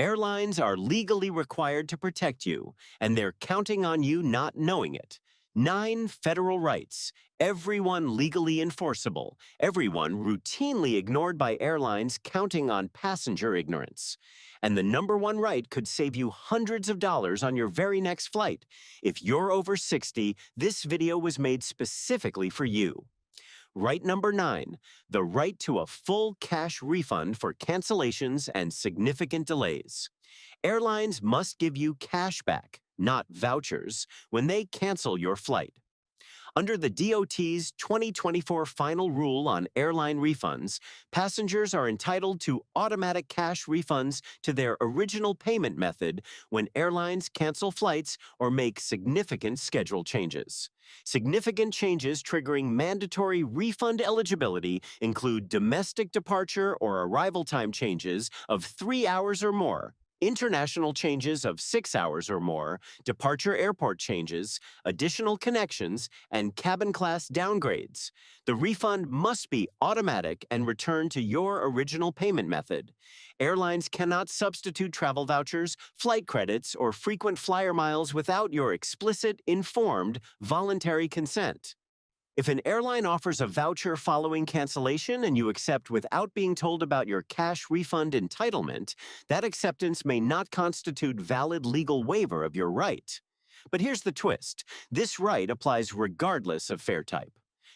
Airlines are legally required to protect you, and they're counting on you not knowing it. 9 federal rights, everyone legally enforceable, everyone routinely ignored by airlines counting on passenger ignorance. And the number one right could save you hundreds of dollars on your very next flight. If you're over 60, this video was made specifically for you. Right number 9, the right to a full cash refund for cancellations and significant delays. Airlines must give you cash back, not vouchers, when they cancel your flight. Under the DOT's 2024 final rule on airline refunds, passengers are entitled to automatic cash refunds to their original payment method when airlines cancel flights or make significant schedule changes. Significant changes triggering mandatory refund eligibility include domestic departure or arrival time changes of 3 hours or more, international changes of 6 hours or more, departure airport changes, additional connections, and cabin class downgrades. The refund must be automatic and returned to your original payment method. Airlines cannot substitute travel vouchers, flight credits, or frequent flyer miles without your explicit, informed, voluntary consent. If an airline offers a voucher following cancellation and you accept without being told about your cash refund entitlement, that acceptance may not constitute valid legal waiver of your right. But here's the twist. This right applies regardless of fare type.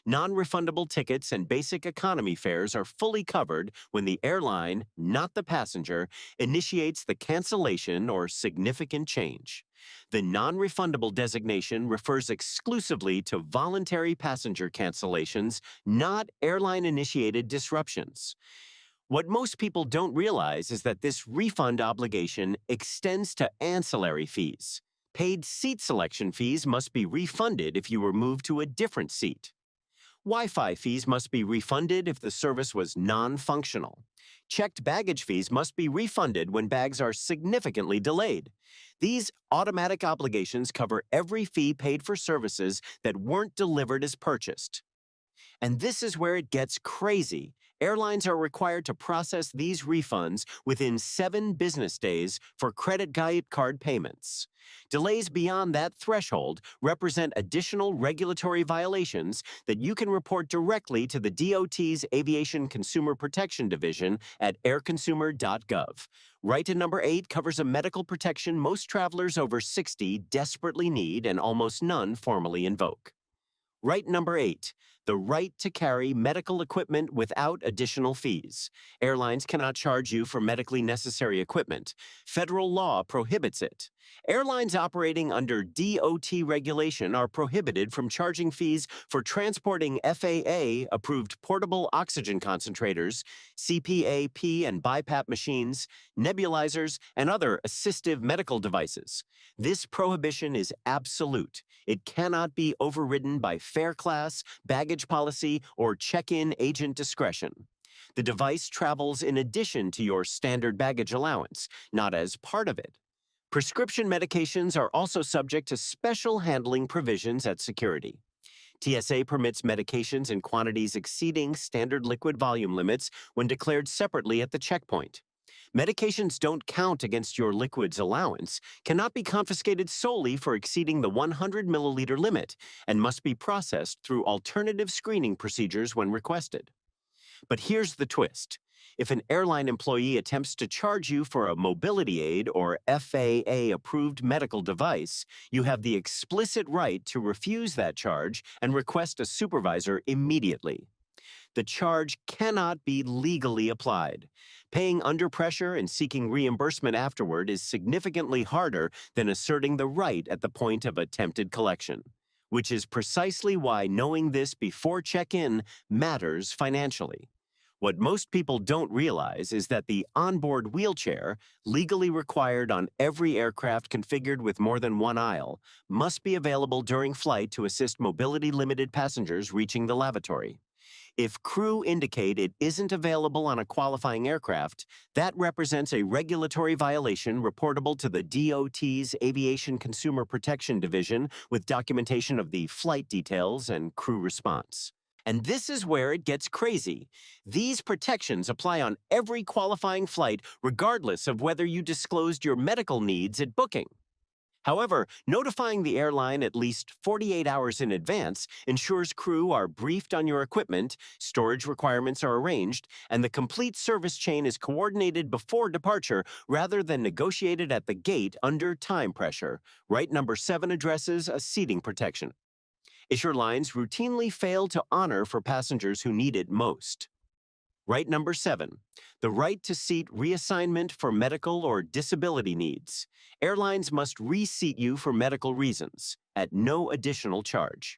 Non-refundable tickets and basic economy fares are fully covered when the airline, not the passenger, initiates the cancellation or significant change. The non-refundable designation refers exclusively to voluntary passenger cancellations, not airline-initiated disruptions. What most people don't realize is that this refund obligation extends to ancillary fees. Paid seat selection fees must be refunded if you were moved to a different seat. Wi-Fi fees must be refunded if the service was non-functional. Checked baggage fees must be refunded when bags are significantly delayed. These automatic obligations cover every fee paid for services that weren't delivered as purchased. And this is where it gets crazy. Airlines are required to process these refunds within 7 business days for credit card payments. Delays beyond that threshold represent additional regulatory violations that you can report directly to the DOT's Aviation Consumer Protection Division at airconsumer.gov. Right to number 8 covers a medical protection most travelers over 60 desperately need and almost none formally invoke. Right number 8, the right to carry medical equipment without additional fees. Airlines cannot charge you for medically necessary equipment. Federal law prohibits it. Airlines operating under DOT regulation are prohibited from charging fees for transporting FAA-approved portable oxygen concentrators, CPAP and BiPAP machines, nebulizers, and other assistive medical devices. This prohibition is absolute. It cannot be overridden by fare class, baggage policy, or check-in agent discretion. The device travels in addition to your standard baggage allowance, not as part of it. Prescription medications are also subject to special handling provisions at security. TSA permits medications in quantities exceeding standard liquid volume limits when declared separately at the checkpoint. Medications don't count against your liquids allowance, cannot be confiscated solely for exceeding the 100 milliliter limit, and must be processed through alternative screening procedures when requested. But here's the twist. If an airline employee attempts to charge you for a mobility aid or FAA-approved medical device, you have the explicit right to refuse that charge and request a supervisor immediately. The charge cannot be legally applied. Paying under pressure and seeking reimbursement afterward is significantly harder than asserting the right at the point of attempted collection, which is precisely why knowing this before check-in matters financially. What most people don't realize is that the onboard wheelchair, legally required on every aircraft configured with more than one aisle, must be available during flight to assist mobility-limited passengers reaching the lavatory. If crew indicate it isn't available on a qualifying aircraft, that represents a regulatory violation reportable to the DOT's Aviation Consumer Protection Division with documentation of the flight details and crew response. And this is where it gets crazy. These protections apply on every qualifying flight, regardless of whether you disclosed your medical needs at booking. However, notifying the airline at least 48 hours in advance ensures crew are briefed on your equipment, storage requirements are arranged, and the complete service chain is coordinated before departure rather than negotiated at the gate under time pressure. Right number 7 addresses a seating protection. Airlines routinely fail to honor for passengers who need it most. Right number 7, the right to seat reassignment for medical or disability needs. Airlines must reseat you for medical reasons at no additional charge.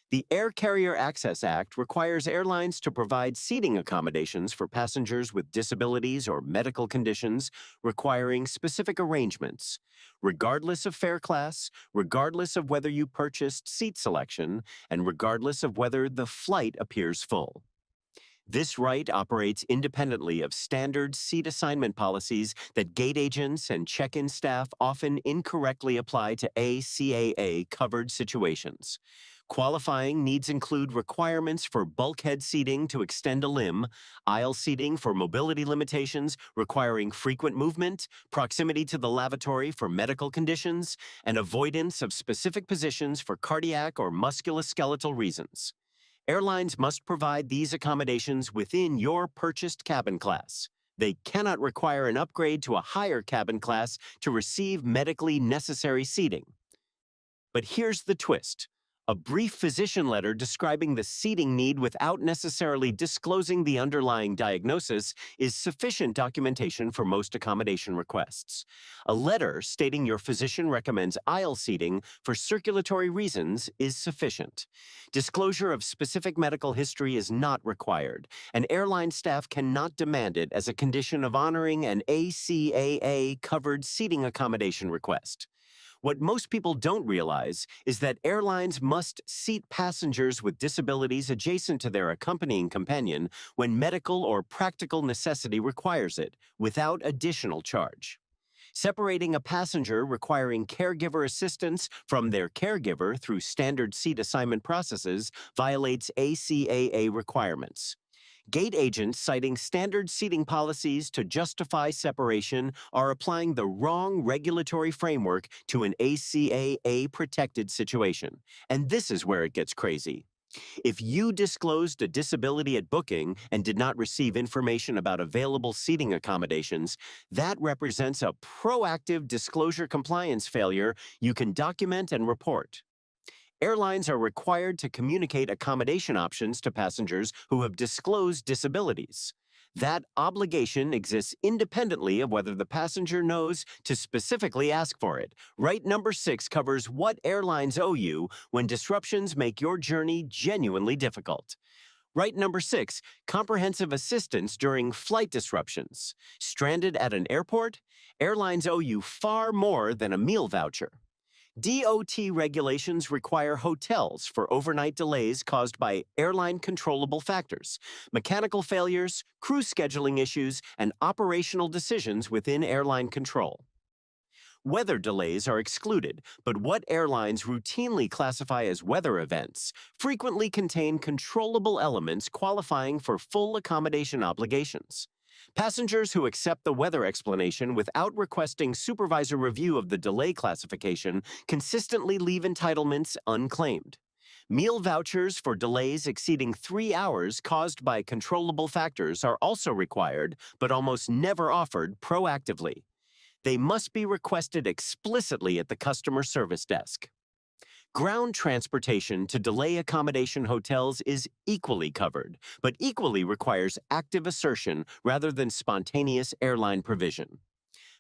The Air Carrier Access Act requires airlines to provide seating accommodations for passengers with disabilities or medical conditions requiring specific arrangements, regardless of fare class, regardless of whether you purchased seat selection, and regardless of whether the flight appears full. This right operates independently of standard seat assignment policies that gate agents and check-in staff often incorrectly apply to ACAA-covered situations. Qualifying needs include requirements for bulkhead seating to extend a limb, aisle seating for mobility limitations requiring frequent movement, proximity to the lavatory for medical conditions, and avoidance of specific positions for cardiac or musculoskeletal reasons. Airlines must provide these accommodations within your purchased cabin class. They cannot require an upgrade to a higher cabin class to receive medically necessary seating. But here's the twist. A brief physician letter describing the seating need without necessarily disclosing the underlying diagnosis is sufficient documentation for most accommodation requests. A letter stating your physician recommends aisle seating for circulatory reasons is sufficient. Disclosure of specific medical history is not required, and airline staff cannot demand it as a condition of honoring an ACAA-covered seating accommodation request. What most people don't realize is that airlines must seat passengers with disabilities adjacent to their accompanying companion when medical or practical necessity requires it, without additional charge. Separating a passenger requiring caregiver assistance from their caregiver through standard seat assignment processes violates ACAA requirements. Gate agents citing standard seating policies to justify separation are applying the wrong regulatory framework to an ACAA-protected situation. And this is where it gets crazy. If you disclosed a disability at booking and did not receive information about available seating accommodations, that represents a proactive disclosure compliance failure you can document and report. Airlines are required to communicate accommodation options to passengers who have disclosed disabilities. That obligation exists independently of whether the passenger knows to specifically ask for it. Right number 6 covers what airlines owe you when disruptions make your journey genuinely difficult. Right number 6, comprehensive assistance during flight disruptions. Stranded at an airport? Airlines owe you far more than a meal voucher. DOT regulations require hotels for overnight delays caused by airline controllable factors, mechanical failures, crew scheduling issues, and operational decisions within airline control. Weather delays are excluded, but what airlines routinely classify as weather events frequently contain controllable elements qualifying for full accommodation obligations. Passengers who accept the weather explanation without requesting supervisor review of the delay classification consistently leave entitlements unclaimed. Meal vouchers for delays exceeding 3 hours caused by controllable factors are also required, but almost never offered proactively. They must be requested explicitly at the customer service desk. Ground transportation to delay accommodation hotels is equally covered, but equally requires active assertion rather than spontaneous airline provision.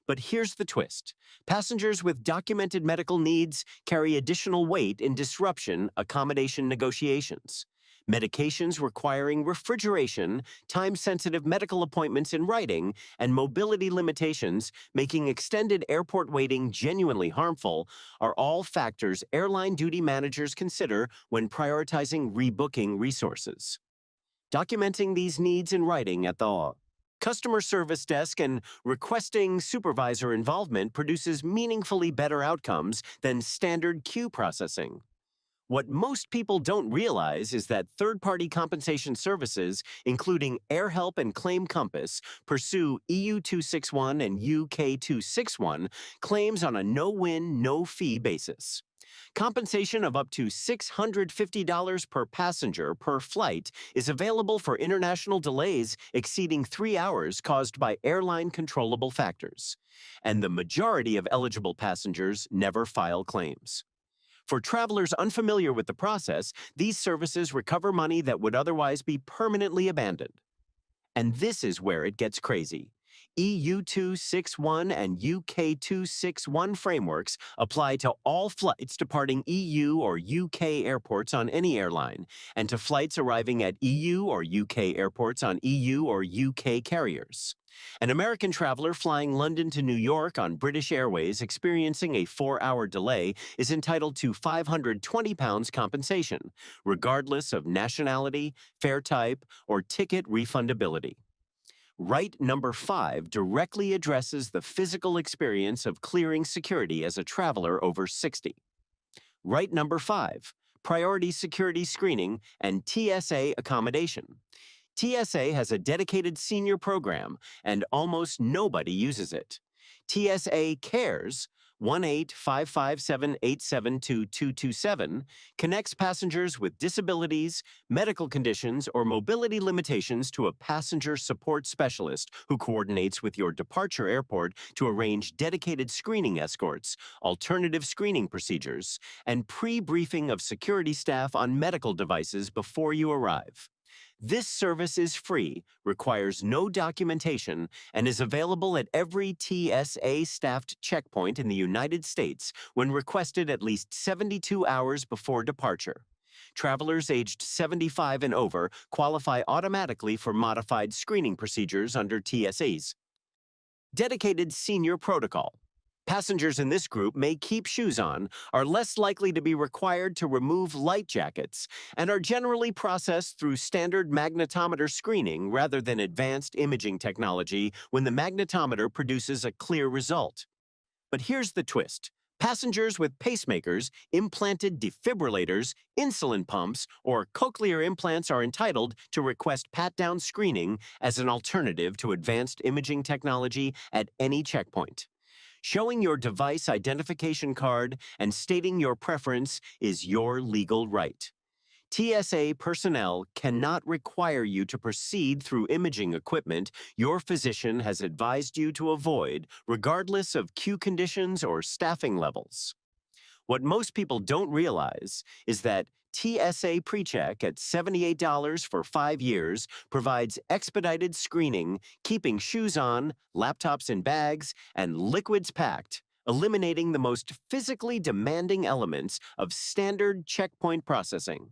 But here's the twist. Passengers with documented medical needs carry additional weight in disruption accommodation negotiations. Medications requiring refrigeration, time-sensitive medical appointments in writing, and mobility limitations making extended airport waiting genuinely harmful are all factors airline duty managers consider when prioritizing rebooking resources. Documenting these needs in writing at the customer service desk and requesting supervisor involvement produces meaningfully better outcomes than standard queue processing. What most people don't realize is that third-party compensation services, including AirHelp and Claim Compass, pursue EU 261 and UK 261 claims on a no-win, no-fee basis. Compensation of up to $650 per passenger per flight is available for international delays exceeding 3 hours caused by airline controllable factors. And the majority of eligible passengers never file claims. For travelers unfamiliar with the process, these services recover money that would otherwise be permanently abandoned. And this is where it gets crazy. EU 261 and UK 261 frameworks apply to all flights departing EU or UK airports on any airline, and to flights arriving at EU or UK airports on EU or UK carriers. An American traveler flying London to New York on British Airways experiencing a 4-hour delay is entitled to £520 compensation, regardless of nationality, fare type, or ticket refundability. Right number 5 directly addresses the physical experience of clearing security as a traveler over 60. Right number 5, priority security screening and TSA accommodation. TSA has a dedicated senior program, and almost nobody uses it. TSA Cares, 1-855-787-2227, connects passengers with disabilities, medical conditions, or mobility limitations to a passenger support specialist who coordinates with your departure airport to arrange dedicated screening escorts, alternative screening procedures, and pre-briefing of security staff on medical devices before you arrive. This service is free, requires no documentation, and is available at every TSA-staffed checkpoint in the United States when requested at least 72 hours before departure. Travelers aged 75 and over qualify automatically for modified screening procedures under TSA's dedicated senior protocol. Passengers in this group may keep shoes on, are less likely to be required to remove light jackets, and are generally processed through standard magnetometer screening rather than advanced imaging technology when the magnetometer produces a clear result. But here's the twist. Passengers with pacemakers, implanted defibrillators, insulin pumps, or cochlear implants are entitled to request pat-down screening as an alternative to advanced imaging technology at any checkpoint. Showing your device identification card and stating your preference is your legal right. TSA personnel cannot require you to proceed through imaging equipment your physician has advised you to avoid, regardless of queue conditions or staffing levels. What most people don't realize is that TSA PreCheck at $78 for 5 years provides expedited screening, keeping shoes on, laptops in bags, and liquids packed, eliminating the most physically demanding elements of standard checkpoint processing.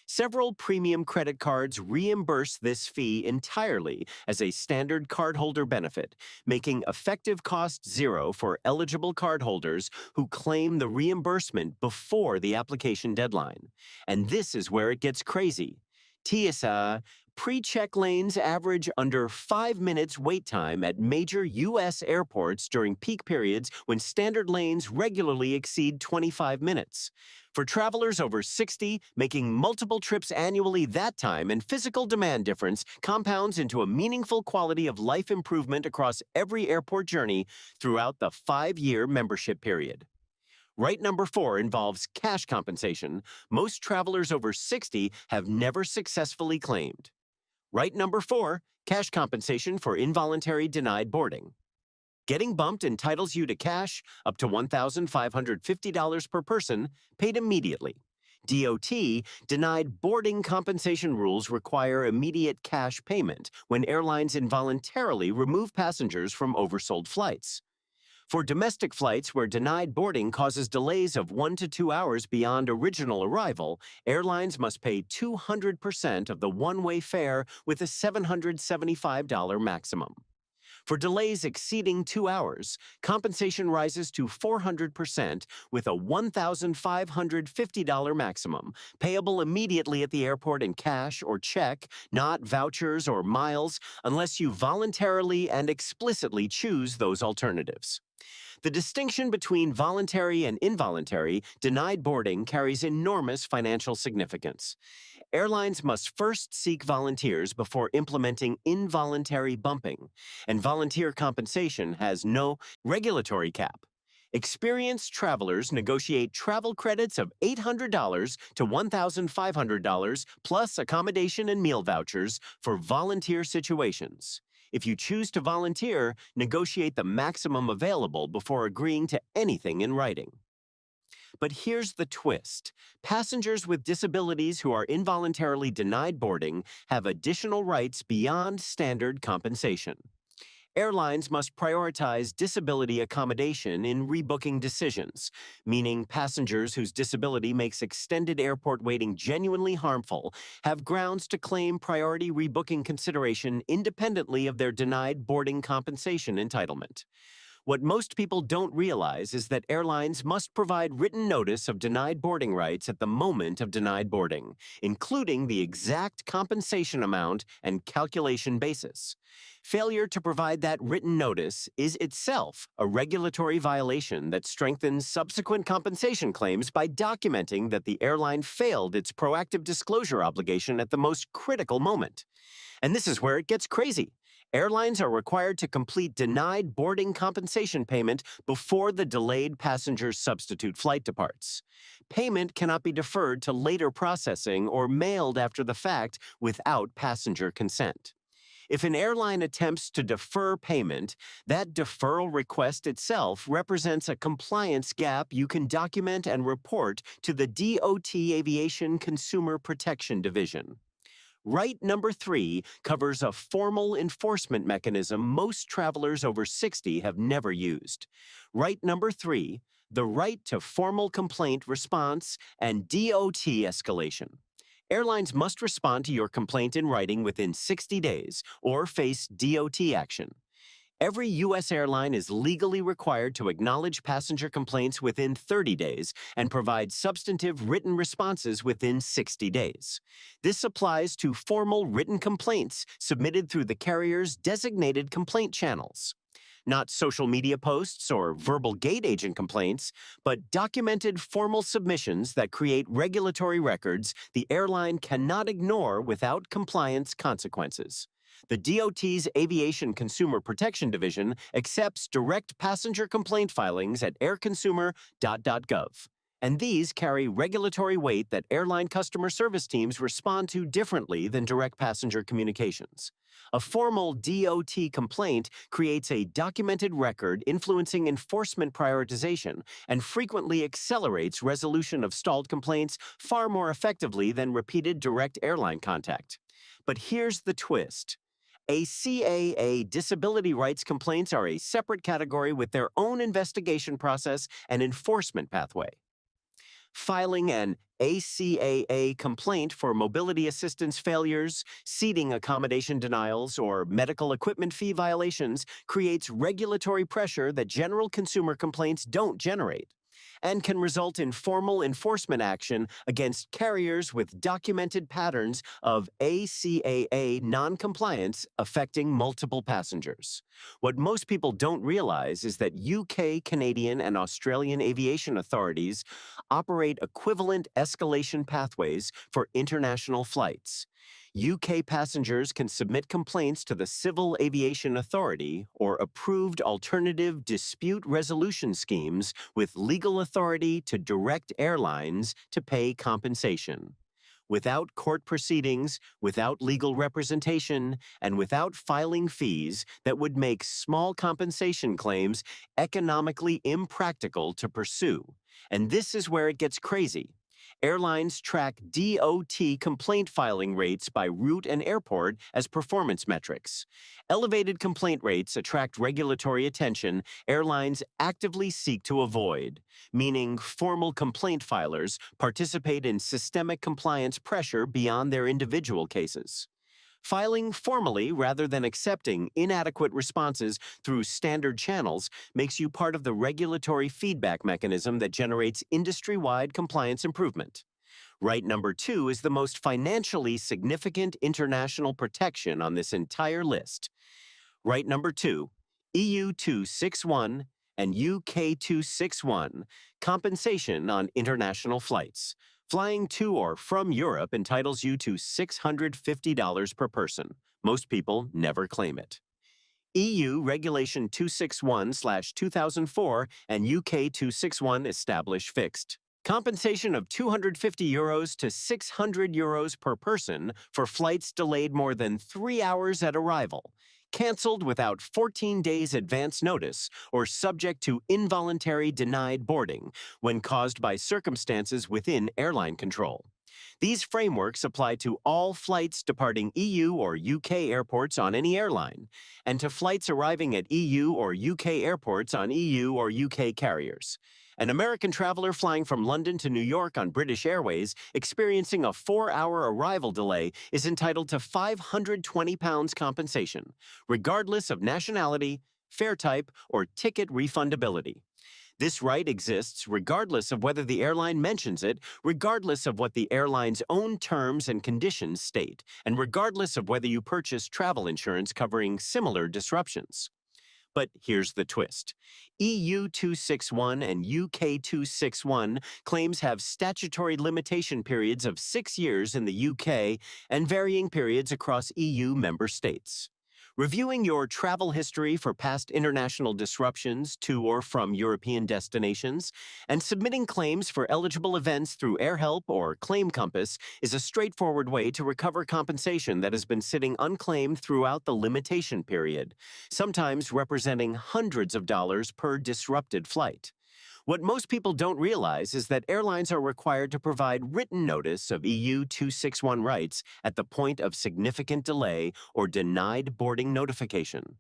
Several premium credit cards reimburse this fee entirely as a standard cardholder benefit, making effective cost zero for eligible cardholders who claim the reimbursement before the application deadline. And this is where it gets crazy. TSA pre-check lanes average under 5 minutes wait time at major U.S. airports during peak periods when standard lanes regularly exceed 25 minutes. For travelers over 60, making multiple trips annually that time and physical demand difference compounds into a meaningful quality of life improvement across every airport journey throughout the 5-year membership period. Right number 4 involves cash compensation. Most travelers over 60 have never successfully claimed. Right number 4, cash compensation for involuntary denied boarding. Getting bumped entitles you to cash up to $1,550 per person, paid immediately. DOT denied boarding compensation rules require immediate cash payment when airlines involuntarily remove passengers from oversold flights. For domestic flights where denied boarding causes delays of 1 to 2 hours beyond original arrival, airlines must pay 200% of the one-way fare with a $775 maximum. For delays exceeding 2 hours, compensation rises to 400% with a $1,550 maximum, payable immediately at the airport in cash or check, not vouchers or miles, unless you voluntarily and explicitly choose those alternatives. The distinction between voluntary and involuntary denied boarding carries enormous financial significance. Airlines must first seek volunteers before implementing involuntary bumping, and volunteer compensation has no regulatory cap. Experienced travelers negotiate travel credits of $800 to $1,500 plus accommodation and meal vouchers for volunteer situations. If you choose to volunteer, negotiate the maximum available before agreeing to anything in writing. But here's the twist. Passengers with disabilities who are involuntarily denied boarding have additional rights beyond standard compensation. Airlines must prioritize disability accommodation in rebooking decisions, meaning passengers whose disability makes extended airport waiting genuinely harmful have grounds to claim priority rebooking consideration independently of their denied boarding compensation entitlement. What most people don't realize is that airlines must provide written notice of denied boarding rights at the moment of denied boarding, including the exact compensation amount and calculation basis. Failure to provide that written notice is itself a regulatory violation that strengthens subsequent compensation claims by documenting that the airline failed its proactive disclosure obligation at the most critical moment. And this is where it gets crazy. Airlines are required to complete denied boarding compensation payment before the delayed passenger's substitute flight departs. Payment cannot be deferred to later processing or mailed after the fact without passenger consent. If an airline attempts to defer payment, that deferral request itself represents a compliance gap you can document and report to the DOT Aviation Consumer Protection Division. Right number 3 covers a formal enforcement mechanism most travelers over 60 have never used. Right number 3, the right to formal complaint response and DOT escalation. Airlines must respond to your complaint in writing within 60 days or face DOT action. Every U.S. airline is legally required to acknowledge passenger complaints within 30 days and provide substantive written responses within 60 days. This applies to formal written complaints submitted through the carrier's designated complaint channels. Not social media posts or verbal gate agent complaints, but documented formal submissions that create regulatory records the airline cannot ignore without compliance consequences. The DOT's Aviation Consumer Protection Division accepts direct passenger complaint filings at airconsumer.gov. And these carry regulatory weight that airline customer service teams respond to differently than direct passenger communications. A formal DOT complaint creates a documented record influencing enforcement prioritization and frequently accelerates resolution of stalled complaints far more effectively than repeated direct airline contact. But here's the twist. ACAA disability rights complaints are a separate category with their own investigation process and enforcement pathway. Filing an ACAA complaint for mobility assistance failures, seating accommodation denials, or medical equipment fee violations creates regulatory pressure that general consumer complaints don't generate, and can result in formal enforcement action against carriers with documented patterns of ACAA noncompliance affecting multiple passengers. What most people don't realize is that UK, Canadian, and Australian aviation authorities operate equivalent escalation pathways for international flights. UK passengers can submit complaints to the Civil Aviation Authority or approved alternative dispute resolution schemes with legal authority to direct airlines to pay compensation. Without court proceedings, without legal representation, and without filing fees that would make small compensation claims economically impractical to pursue. And this is where it gets crazy. Airlines track DOT complaint filing rates by route and airport as performance metrics. Elevated complaint rates attract regulatory attention airlines actively seek to avoid, meaning formal complaint filers participate in systemic compliance pressure beyond their individual cases. Filing formally rather than accepting inadequate responses through standard channels makes you part of the regulatory feedback mechanism that generates industry-wide compliance improvement. Right number 2 is the most financially significant international protection on this entire list. Right number 2, EU 261 and UK 261, compensation on international flights. Flying to or from Europe entitles you to $650 per person. Most people never claim it. EU Regulation 261/2004 and UK 261 establish fixed compensation of €250 to €600 per person for flights delayed more than 3 hours at arrival, canceled without 14 days advance notice, or subject to involuntary denied boarding when caused by circumstances within airline control. These frameworks apply to all flights departing EU or UK airports on any airline, and to flights arriving at EU or UK airports on EU or UK carriers. An American traveler flying from London to New York on British Airways experiencing a 4-hour arrival delay is entitled to £520 compensation, regardless of nationality, fare type, or ticket refundability. This right exists regardless of whether the airline mentions it, regardless of what the airline's own terms and conditions state, and regardless of whether you purchase travel insurance covering similar disruptions. But here's the twist. EU 261 and UK 261 claims have statutory limitation periods of 6 years in the UK and varying periods across EU member states. Reviewing your travel history for past international disruptions to or from European destinations, and submitting claims for eligible events through AirHelp or Claim Compass is a straightforward way to recover compensation that has been sitting unclaimed throughout the limitation period, sometimes representing hundreds of dollars per disrupted flight. What most people don't realize is that airlines are required to provide written notice of EU 261 rights at the point of significant delay or denied boarding notification.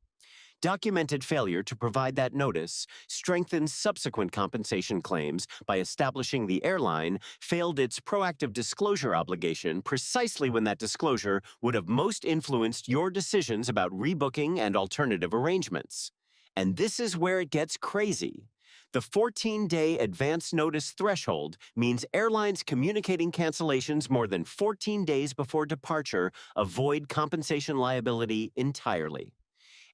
Documented failure to provide that notice strengthens subsequent compensation claims by establishing the airline failed its proactive disclosure obligation precisely when that disclosure would have most influenced your decisions about rebooking and alternative arrangements. And this is where it gets crazy. The 14-day advance notice threshold means airlines communicating cancellations more than 14 days before departure avoid compensation liability entirely.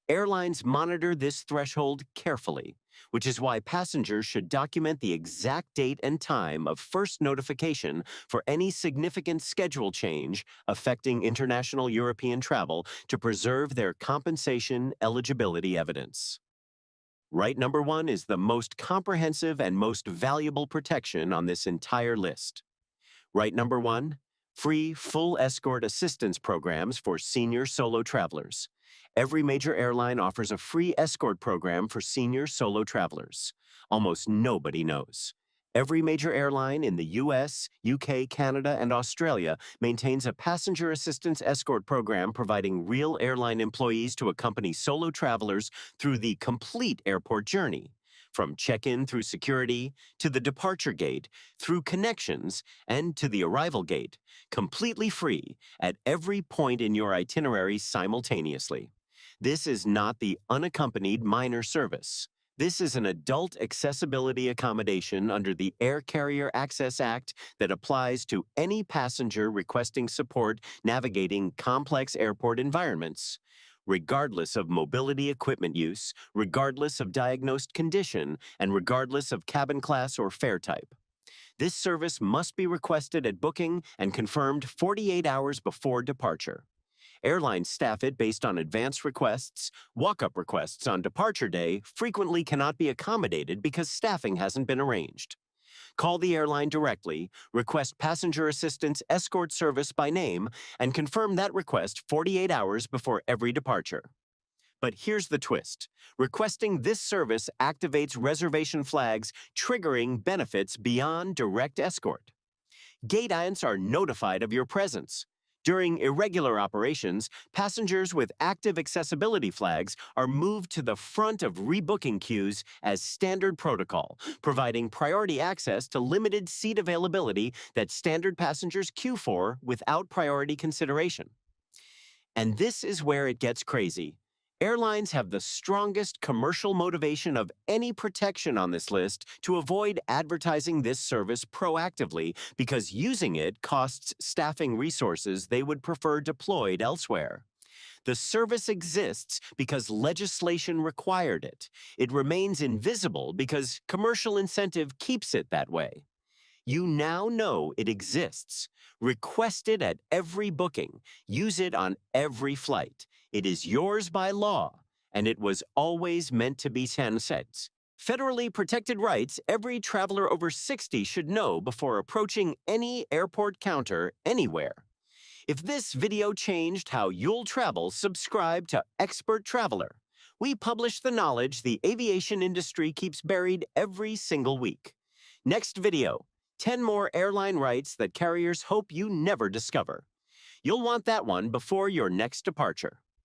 Airlines monitor this threshold carefully, which is why passengers should document the exact date and time of first notification for any significant schedule change affecting international European travel to preserve their compensation eligibility evidence. Right number 1 is the most comprehensive and most valuable protection on this entire list. Right number 1, free full escort assistance programs for senior solo travelers. Every major airline offers a free escort program for senior solo travelers. Almost nobody knows. Every major airline in the US, UK, Canada, and Australia maintains a passenger assistance escort program providing real airline employees to accompany solo travelers through the complete airport journey, from check-in through security, to the departure gate, through connections, and to the arrival gate, completely free at every point in your itinerary simultaneously. This is not the unaccompanied minor service. This is an adult accessibility accommodation under the Air Carrier Access Act that applies to any passenger requesting support navigating complex airport environments, regardless of mobility equipment use, regardless of diagnosed condition, and regardless of cabin class or fare type. This service must be requested at booking and confirmed 48 hours before departure. Airlines staff it based on advance requests. Walk-up requests on departure day frequently cannot be accommodated because staffing hasn't been arranged. Call the airline directly, request passenger assistance escort service by name, and confirm that request 48 hours before every departure. But here's the twist. Requesting this service activates reservation flags, triggering benefits beyond direct escort. Gate agents are notified of your presence. During irregular operations, passengers with active accessibility flags are moved to the front of rebooking queues as standard protocol, providing priority access to limited seat availability that standard passengers queue for without priority consideration. And this is where it gets crazy. Airlines have the strongest commercial motivation of any protection on this list to avoid advertising this service proactively because using it costs staffing resources they would prefer deployed elsewhere. The service exists because legislation required it. It remains invisible because commercial incentive keeps it that way. You now know it exists. Request it at every booking. Use it on every flight. It is yours by law, and it was always meant to be 10 cents. Federally protected rights every traveler over 60 should know before approaching any airport counter anywhere. If this video changed how you'll travel, subscribe to Expert Traveler. We publish the knowledge the aviation industry keeps buried every single week. Next video, 10 more airline rights that carriers hope you never discover. You'll want that one before your next departure.